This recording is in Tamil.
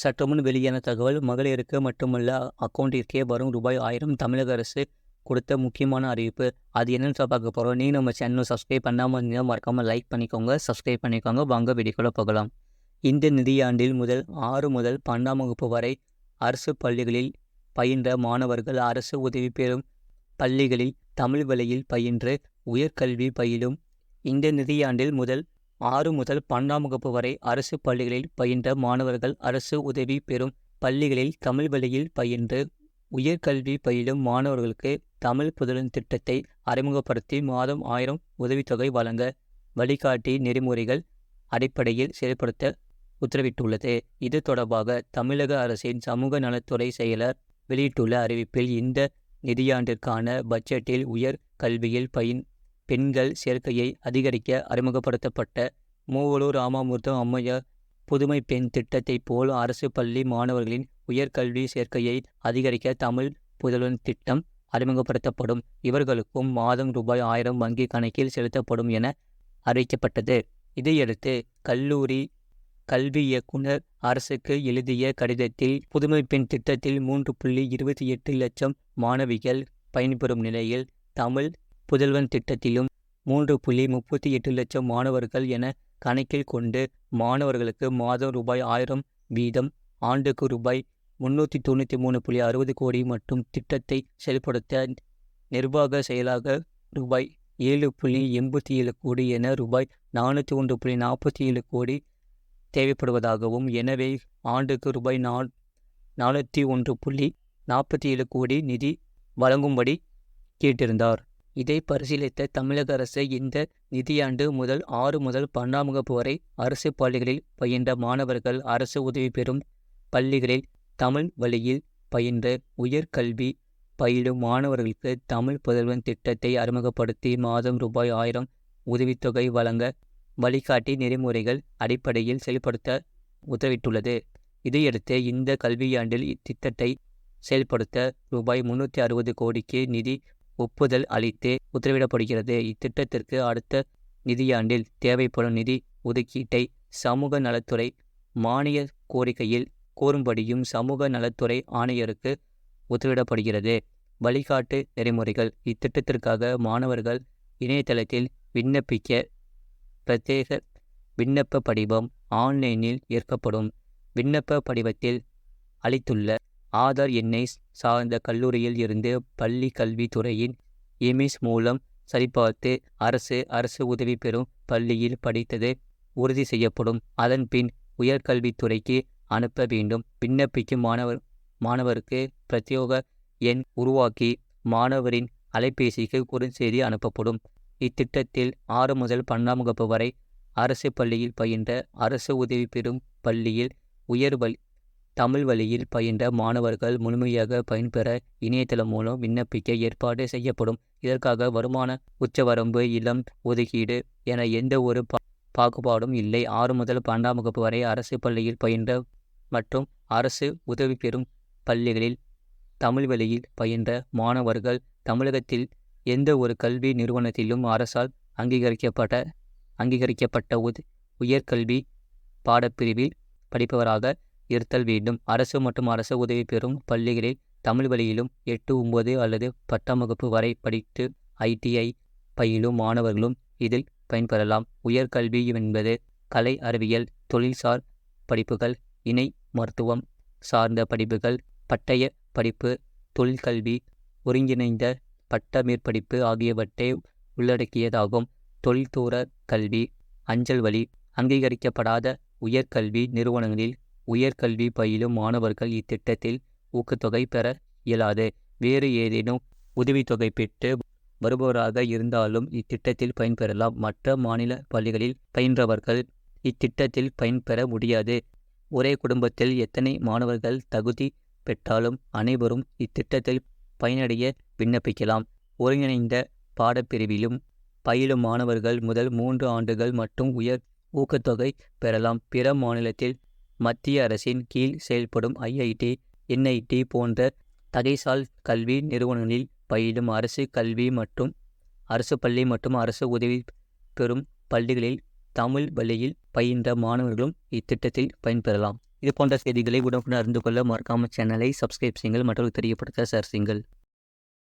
சற்றுமுன் வெளியான தகவல். மகளிருக்கு மட்டுமல்ல, அக்கவுண்டிற்கே வரும் ரூபாய் 1000 தமிழக அரசு கொடுத்த முக்கியமான அறிவிப்பு. அது என்னன்னு பார்க்க போகிறோம். நீ நம்ம சேனல் சப்ஸ்கிரைப் பண்ணாமல் இருந்தால் மறக்காமல் லைக் பண்ணிக்கோங்க, சப்ஸ்கிரைப் பண்ணிக்கோங்க. வாங்க வீடியோக்குள்ள போகலாம். இந்த நிதியாண்டில் 6 முதல் 12ஆம் வகுப்பு வரை அரசு பள்ளிகளில் பயின்ற மாணவர்கள் அரசு உதவி பெறும் பள்ளிகளில் தமிழ் வழியில் பயின்று உயர்கல்வி பயிலும். இந்த நிதியாண்டில் 6 முதல் 12ஆம் வகுப்பு வரை அரசு பள்ளிகளில் பயின்ற மாணவர்கள் அரசு உதவி பெறும் பள்ளிகளில் தமிழ் வழியில் பயின்று உயர்கல்வி பயிலும் மாணவர்களுக்கு தமிழ் புதல்வன் திட்டத்தை அறிமுகப்படுத்தி மாதம் 1000 உதவித்தொகை வழங்க வழிகாட்டி நெறிமுறைகள் அடிப்படையில் செயல்படுத்த உத்தரவிட்டுள்ளது. இது தொடர்பாக தமிழக அரசின் சமூக நலத்துறை செயலர் வெளியிட்டுள்ள அறிவிப்பில், இந்த நிதியாண்டிற்கான பட்ஜெட்டில் உயர் கல்வியில் பெண்கள் சேர்க்கையை அதிகரிக்க அறிமுகப்படுத்தப்பட்ட மூவலூர் ராமாமிர்தம் அம்மையார் புதுமை பெண் திட்டத்தை போல் அரசு பள்ளி மாணவர்களின் உயர்கல்வி சேர்க்கையை அதிகரிக்க தமிழ் புதல்வன் திட்டம் அறிமுகப்படுத்தப்படும். இவர்களுக்கும் மாதம் ரூபாய் 1000 வங்கி கணக்கில் செலுத்தப்படும் என அறிவிக்கப்பட்டது. இதையடுத்து கல்லூரி கல்வி இயக்குனர் அரசுக்கு எழுதிய கடிதத்தில், புதுமை பெண் திட்டத்தில் 3.28 லட்சம் மாணவிகள் பயன்பெறும் நிலையில் தமிழ் புதல்வன் திட்டத்திலும் 3.38 லட்சம் மாணவர்கள் என கணக்கில் கொண்டு மாணவர்களுக்கு மாதம் ரூபாய் 1000 வீதம் ஆண்டுக்கு ரூபாய் 393.60 கோடி மற்றும் திட்டத்தை செயல்படுத்த நிர்வாக செயலாக ரூபாய் 7.87 கோடி என ரூபாய் 401.47 கோடி தேவைப்படுவதாகவும், எனவே ஆண்டுக்கு ரூபாய் 401.47 கோடி நிதி வழங்கும்படி கேட்டிருந்தார். இதை பரிசீலித்த தமிழக அரசு இந்த நிதியாண்டு 6 முதல் 12ஆம் வகுப்பு வரை அரசு பள்ளிகளில் பயின்ற மாணவர்கள் அரசு உதவி பெறும் பள்ளிகளில் தமிழ் வழியில் பயின்ற உயர்கல்வி பயிலும் மாணவர்களுக்கு தமிழ் புதல்வன் திட்டத்தை அறிமுகப்படுத்தி மாதம் ரூபாய் 1000 உதவித்தொகை வழங்க வழிகாட்டி நெறிமுறைகள் அடிப்படையில் செயல்படுத்த உத்தரவிட்டுள்ளது. இதையடுத்து இந்த கல்வியாண்டில் இத்திட்டத்தை செயல்படுத்த ரூபாய் 360 கோடிக்கு நிதி ஒப்புதல் அளித்து உத்தரவிடப்படுகிறது. இத்திட்டத்திற்கு அடுத்த நிதியாண்டில் தேவைப்படும் நிதி ஒதுக்கீட்டை சமூக நலத்துறை மானிய கோரிக்கையில் கோரும்படியும் சமூக நலத்துறை ஆணையருக்கு உத்தரவிடப்படுகிறது. வழிகாட்டு நெறிமுறைகள். இத்திட்டத்திற்காக மாணவர்கள் இணையதளத்தில் விண்ணப்பிக்க பிரத்யேக விண்ணப்ப படிவம் ஆன்லைனில் ஏற்கப்படும். விண்ணப்ப படிவத்தில் அளித்துள்ள ஆதார் எண்ணை சார்ந்த கல்லூரியில் இருந்து பள்ளி கல்வித்துறையின் இமெஸ் மூலம் சரிபார்த்து அரசு உதவி பெறும் பள்ளியில் படித்தது உறுதி செய்யப்படும். அதன்பின் உயர்கல்வித்துறைக்கு அனுப்ப வேண்டும். விண்ணப்பிக்கும் மாணவருக்கு பிரத்யேக எண் உருவாக்கி மாணவரின் அலைபேசிக்கு குறுஞ்செய்தி அனுப்பப்படும். இத்திட்டத்தில் 6 முதல் 12ஆம் வகுப்பு வரை அரசு பள்ளியில் பயின்ற அரசு உதவி பெறும் பள்ளியில் தமிழ் வழியில் பயின்ற மாணவர்கள் முழுமையாக பயன்பெற இணையதளம் மூலம் விண்ணப்பிக்க ஏற்பாடு செய்யப்படும். இதற்காக வருமான உச்சவரம்பு, இளம் ஒதுக்கீடு என எந்த ஒரு பாகுபாடும் இல்லை. 6 முதல் 12ஆம் வகுப்பு வரை அரசு பள்ளியில் பயின்ற மற்றும் அரசு உதவி பெறும் பள்ளிகளில் தமிழ் வழியில் பயின்ற மாணவர்கள் தமிழகத்தில் எந்த ஒரு கல்வி நிறுவனத்திலும் அரசால் அங்கீகரிக்கப்பட்ட உயர்கல்வி பாடப்பிரிவில் படிப்பவராக இருத்தல் வேண்டும். அரசு மற்றும் அரசு உதவி பெறும் பள்ளிகளில் தமிழ் வழியிலும் 8, 9 அல்லது 10ஆம் வகுப்பு வரை படித்து ITI பயிலும் மாணவர்களும் இதில் பயன்பெறலாம். உயர்கல்வி என்பது கலை, அறிவியல், தொழில்சார் படிப்புகள், இணை மருத்துவம் சார்ந்த படிப்புகள், பட்டய படிப்பு, தொழிற்கல்வி, ஒருங்கிணைந்த பட்ட மேற்படிப்பு ஆகியவற்றை உள்ளடக்கியதாகும். தொழில்தூர கல்வி, அஞ்சல் வழி அங்கீகரிக்கப்படாத உயர்கல்வி நிறுவனங்களில் உயர்கல்வி பயிலும் மாணவர்கள் இத்திட்டத்தில் ஊக்கத்தொகை பெற இயலாது. வேறு ஏதேனும் உதவித்தொகை பெற்று வருபவராக இருந்தாலும் இத்திட்டத்தில் பயன்பெறலாம். மற்ற மாநில பள்ளிகளில் பயின்றவர்கள் இத்திட்டத்தில் பயன்பெற முடியாது. ஒரே குடும்பத்தில் எத்தனை மாணவர்கள் தகுதி பெற்றாலும் அனைவரும் இத்திட்டத்தில் பயனடைய விண்ணப்பிக்கலாம். ஒருங்கிணைந்த பாடப்பிரிவிலும் பயிலும் மாணவர்கள் முதல் 3 ஆண்டுகள் மட்டும் உயர் ஊக்கத்தொகை பெறலாம். பிற மாநிலத்தில் மத்திய அரசின் கீழ் செயல்படும் IIT, NIT போன்ற தகைசால் கல்வி நிறுவனங்களில் பயிலும் அரசு பள்ளி மற்றும் அரசு உதவி பெறும் பள்ளிகளில் தமிழ் வழியில் பயின்ற மாணவர்களும் இத்திட்டத்தில் பயன்பெறலாம். இது போன்ற செய்திகளை உடனுக்குடன் அறிந்து கொள்ள மறக்காமல் சேனலை சப்ஸ்கிரைப் செய்யுங்கள், மற்றவர்களுக்கு தெரியப்படுத்த ஷேர் செய்யுங்கள்.